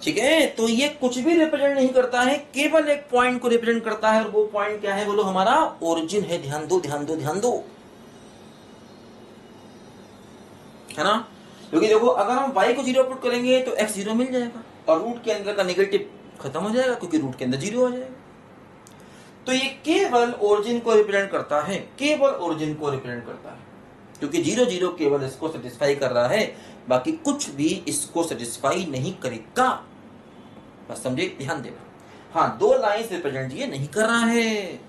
ठीक है। तो ये कुछ भी रिप्रेजेंट नहीं करता है, केवल एक पॉइंट को रिप्रेजेंट करता है, और वो पॉइंट क्या है बोलो, हमारा ओरिजिन है। ध्यान दो ध्यान दो ध्यान दो, है ना, क्योंकि देखो अगर हम y को 0 पुट करेंगे तो x 0 मिल जाएगा और रूट के अंदर का नेगेटिव खत्म हो जाएगा क्योंकि रूट के अंदर 0 हो जाएगा। तो ये केवल ओरिजिन को रिप्रेजेंट करता है, केवल ओरिजिन को रिप्रेजेंट करता है, क्योंकि 0 0 केवल इसको सेटिस्फाई कर रहा है, बाकी कुछ भी इसको सेटिस्फाई नहीं करेगा। बस समझे, ध्यान देना। हाँ, दो लाइंस रिप्रेजेंट ये नहीं कर रहा है।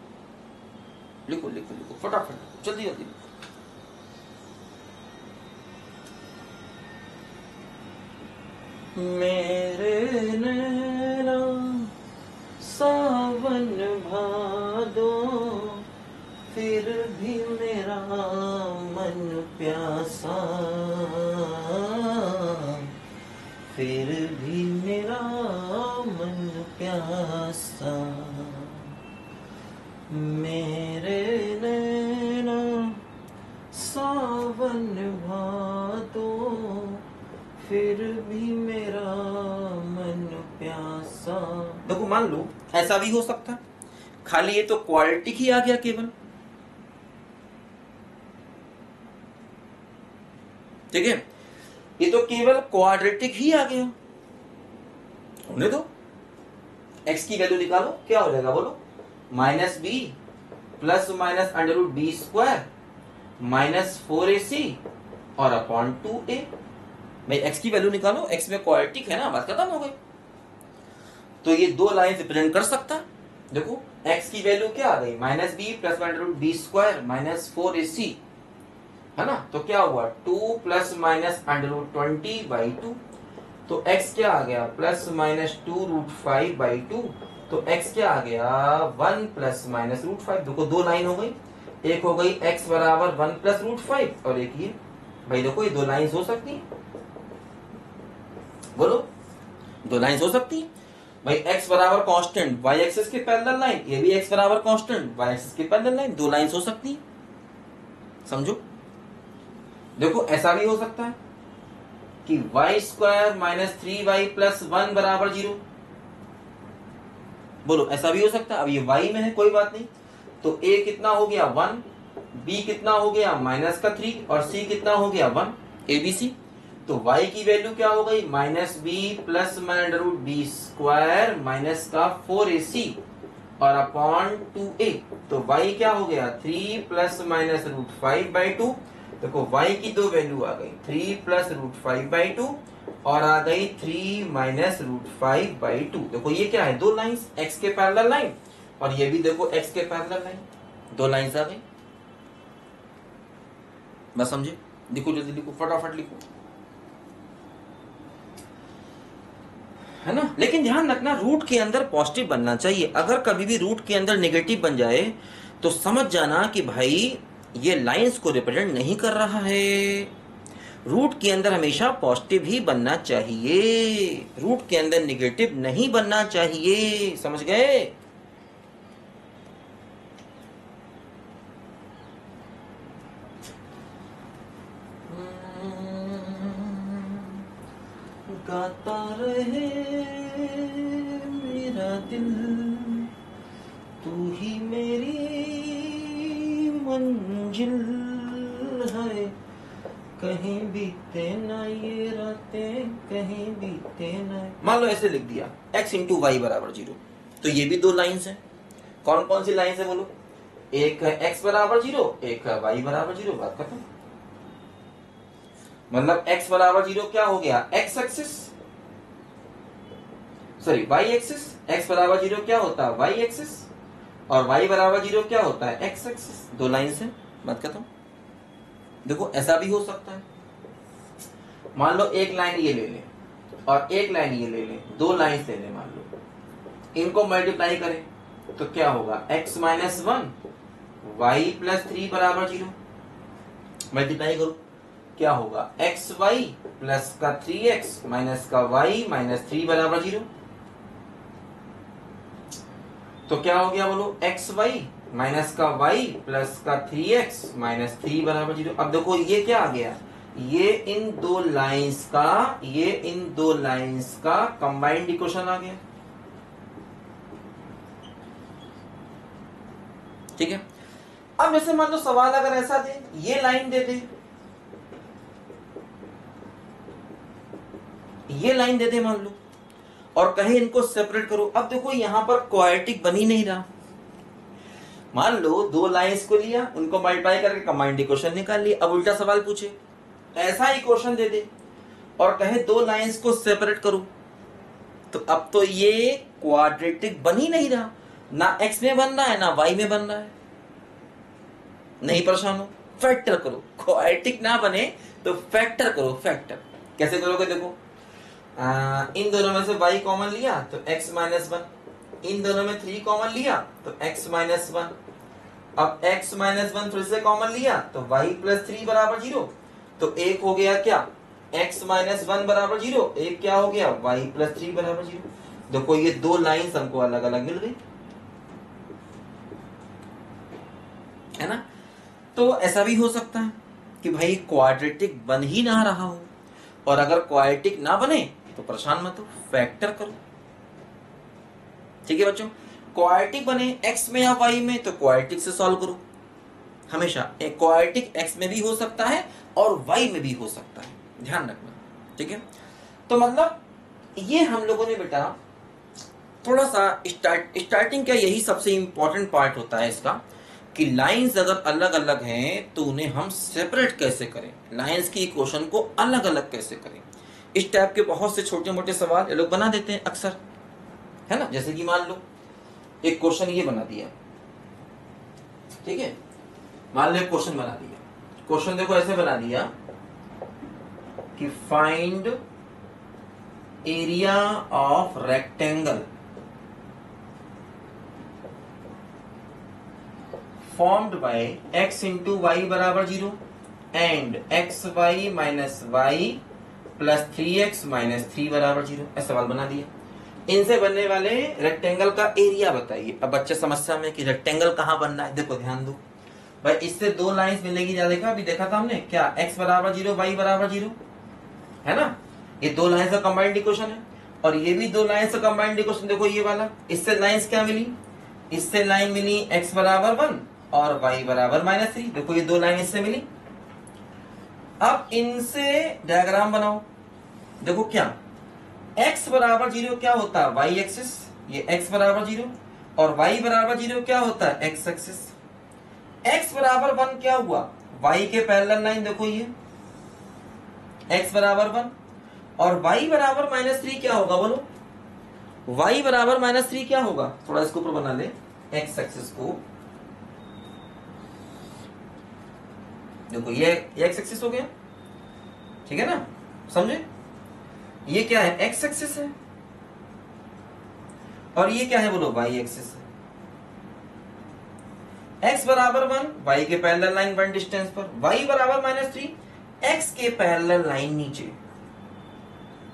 लिखो लिखो लिखो फटाफट, जल्दी जल्दी। मेरे नैना सावन भादो, फिर भी मेरा मन प्यासा, फिर भी मेरा मन प्यासा। मेरे नैना सावन भादो, फिर भी मेरा मन प्यासा। देखो मान लो ऐसा भी हो सकता है, खाली ये तो क्वाड्रेटिक ही आ गया केवल, ठीक है, ये तो केवल क्वाड्रेटिक ही आ गया। होने दो, x की वैल्यू निकालो, क्या हो जाएगा बोलो, minus b plus minus under root b square minus 4ac और अपॉन 2a। भाई x की वैल्यू निकालो, x में क्वाड्रेटिक है ना, बात खत्म हो गई। तो ये दो लाइन रिप्रेजेंट कर सकता है। देखो x की वैल्यू क्या आ गई, minus b plus under root b square minus 4ac, है ना, तो क्या हुआ 2 प्लस माइनस अंडर रूट 20/2, तो x क्या आ गया प्लस माइनस 2 रूट 5/2, तो x क्या आ गया 1 प्लस माइनस रूट 5। देखो दो लाइन हो गई, एक हो गई x बराबर 1 प्लस रूट 5 और एक ये। भाई देखो ये दो लाइंस हो सकती हैं, बोलो दो लाइंस हो सकती हैं। भाई x बराबर कांस्टेंट y एक्सिस के पैरेलल लाइन, ये भी x बराबर कांस्टेंट y एक्सिस के पैरेलल लाइन, दो लाइंस हो सकती हैं, समझो। देखो ऐसा भी हो सकता है कि y square minus 3y plus 1 बराबर 0, बोलो ऐसा भी हो सकता है। अब ये y में है, कोई बात नहीं, तो a कितना हो गया 1, b कितना हो गया माइनस का 3 और c कितना हो गया 1, abc। तो y की वैल्यू क्या हो गई minus b plus under root b square minus का 4ac और अपॉन 2a। तो y क्या हो गया 3 प्लस माइनस रूट 5/2। देखो y की दो वैल्यू आ गई 3 प्लस रूट 5/2 और आ गई 3 माइनस रूट 5/2। देखो ये क्या है, दो लाइंस x के पैरेलल लाइन, और ये भी देखो x के पैरेलल लाइन, दो लाइंस आ गई। बस समझे, लिखो जल्दी लिखो, फटाफट लिखो, है ना। लेकिन ध्यान रखना रूट के अंदर पॉजिटिव बनना चाहिए। अगर कभी भी रूट के अंदर नेगेटिव बन जाए तो समझ जाना कि भाई ये लाइंस को रिप्रेजेंट नहीं कर रहा है। रूट के अंदर हमेशा पॉजिटिव ही बनना चाहिए, रूट के अंदर नेगेटिव नहीं बनना चाहिए, समझ गए। गाता रहे मेरा दिल, तू ही मेरी मंजिल है, कहीं बीते ना ये रातें, कहीं बीते ना। मान लो ऐसे लिख दिया x इंटू वाई बराबर 0, तो ये भी दो लाइंस हैं। कौन कौन सी लाइंस है बोलो, एक है x बराबर 0, एक है y बराबर 0, बात खत्म। मतलब x बराबर 0 क्या हो गया x axis, sorry y axis, x बराबर 0 क्या होता है y एक्सिस, और y बराबर 0 क्या होता है x एक्सिस। दो लाइंस है, बात खत्म। देखो ऐसा भी हो सकता है, मान लो एक लाइन ये ले लें और एक लाइन ये ले लें, दो लाइंस ले लें, मान लो इनको मल्टीप्लाई करें तो क्या होगा x माइनस 1 y प्लस 3 बराबर 0। मल्टीप्लाई करो, क्या होगा एक्स वाई प्लस का 3x माइनस का y माइनस 3 बराबर 0। तो क्या हो गया बोलो एक्स वाई माइनस का y प्लस का 3x माइनस 3 बराबर 0। अब देखो ये क्या आ गया, ये इन दो लाइंस का, ये इन दो लाइंस का कंबाइंड इक्वेशन आ गया, ठीक है। अब जैसे मान लो सवाल अगर ऐसा दे, ये लाइन दे दे, ये लाइन दे दे मान लो और कहे इनको सेपरेट करो। अब देखो यहां पर क्वाड्रेटिक बन ही नहीं रहा। मान लो दो लाइंस को लिया, उनको मल्टीप्लाई करके कंबाइंड इक्वेशन निकाल लिया। अब उल्टा सवाल पूछे, ऐसा इक्वेशन दे दे और कहे दो लाइंस को सेपरेट करो, तो अब तो ये क्वाड्रेटिक बन ही नहीं रहा। ना एक्स में बन रहा है ना वाई में बन रहा है। नहीं परेशान हो, फैक्टर करो। क्वाड्रेटिक ना बने तो फैक्टर करो। फैक्टर कैसे करोगे? देखो इन दोनों में से y कॉमन लिया तो x माइनस वन, इन दोनों में 3 कॉमन लिया तो x माइनस वन। अब x माइनस वन फिर से कॉमन लिया तो y प्लस 3 बराबर 0। तो एक हो गया क्या? x माइनस वन बराबर 0। एक क्या हो गया? y प्लस 3 बराबर 0। देखो ये दो लाइंस हमको अलग अलग मिल गई, है ना। तो ऐसा भी हो सकता है कि भाई क्वाड्रेटिक बन ही ना रहा हो, और अगर क्वाड्रेटिक ना बने तो परेशान मत हो, फैक्टर करो। ठीक है बच्चों, क्वाड्रेटिक बने x में या y में तो क्वाड्रेटिक से सॉल्व करो। हमेशा एक क्वाड्रेटिक x में भी हो सकता है और y में भी हो सकता है, ध्यान रखना। ठीक है, तो मतलब ये हम लोगों ने बेटा थोड़ा सा स्टार्टिंग का यही सबसे इंपॉर्टेंट पार्ट होता है इसका, कि लाइंस अगर अलग अलग हैं तो उन्हें हम सेपरेट कैसे करें, लाइंस की इक्वेशन को अलग अलग कैसे करें। इस टाइप के बहुत से छोटे मोटे सवाल ये लोग बना देते हैं अक्सर, है ना। जैसे कि मान लो एक क्वेश्चन ये बना दिया, ठीक है, मान लो एक क्वेश्चन बना दिया। क्वेश्चन देखो ऐसे बना दिया कि find area of rectangle formed by x into y बराबर 0 and xy minus y plus 3x minus 3 बराबर 0। ऐसा सवाल बना दिया। इनसे बनने वाले रेक्टेंगल का एरिया बताइए। अब बच्चे समस्या में कि रेक्टेंगल कहाँ बनना है, देखो ध्यान दो भाई, इससे दो लाइंस मिलेगी। क्या देखा? अभी देखा था हमने, क्या x बराबर 0 y बराबर 0, है ना। ये दो लाइंस का कंबाइंड इक्वेशन है, और ये भी दो लाइंस का कंबाइंड इक्वेशन। देखो ये वाला, इससे लाइंस क्या मिली? इससे लाइन मिली x बराबर 1 और y बराबर -3। देखो ये दो लाइन इससे मिली। अब इनसे डायग्राम बनाओ। देखो क्या x बराबर 0 क्या होता है? y एक्सिस, ये x बराबर 0, और y बराबर 0 क्या होता है? x axis. x बराबर 1 क्या हुआ? y के पैरेलल लाइन। देखो ये x बराबर 1 और y बराबर -3 क्या होगा? बोलो y बराबर -3 क्या होगा? थोड़ा इसको ऊपर बना ले, x एक्सिस को। देखो ये x एक्सिस हो गया, ठीक है ना, समझे। ये क्या है? x एक्सिस है, और ये क्या है? बोलो y एक्सिस है। x बराबर 1 y के पैरेलल लाइन 1 डिस्टेंस पर, y बराबर -3 x के पैरेलल लाइन नीचे।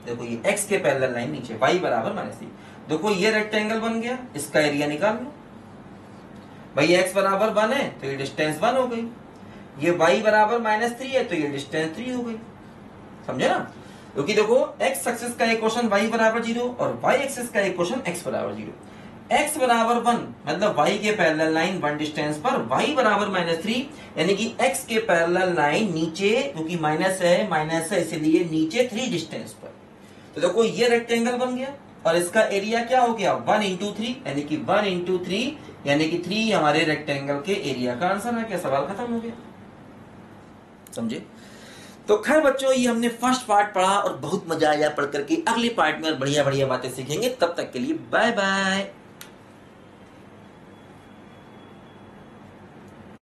देखो ये x के पैरेलल लाइन नीचे, y बराबर -3। देखो ये रेक्टेंगल बन गया, इसका एरिया निकाल लो भाई। x बराबर 1 है तो ये डिस्टेंस 1 हो गई, ये y बराबर -3 है तो ये डिस्टेंस 3 हो गई, समझे ना। क्योंकि देखो x एक्सिस का इक्वेशन y बराबर 0 और y एक्सिस का इक्वेशन x बराबर 0। x बराबर 1 मतलब y के पैरेलल लाइन 1 डिस्टेंस पर, y बराबर -3 यानी कि x के पैरेलल लाइन नीचे, क्योंकि माइनस है इसलिए नीचे 3 डिस्टेंस पर। तो देखो ये रेक्टेंगल बन गया, और इसका एरिया क्या हो गया? 1 इंटू 3, यानी कि 1 इंटू 3 यानी कि 3 हमारे रेक्टेंगल के एरिया का आंसर है। क्या सवाल खत्म हो गया, समझे। तो खैर बच्चों, ये हमने फर्स्ट पार्ट पढ़ा और बहुत मजा आया पढ़ करके। अगले पार्ट में बढ़िया बढ़िया बातें सीखेंगे। तब तक के लिए बाय बाय।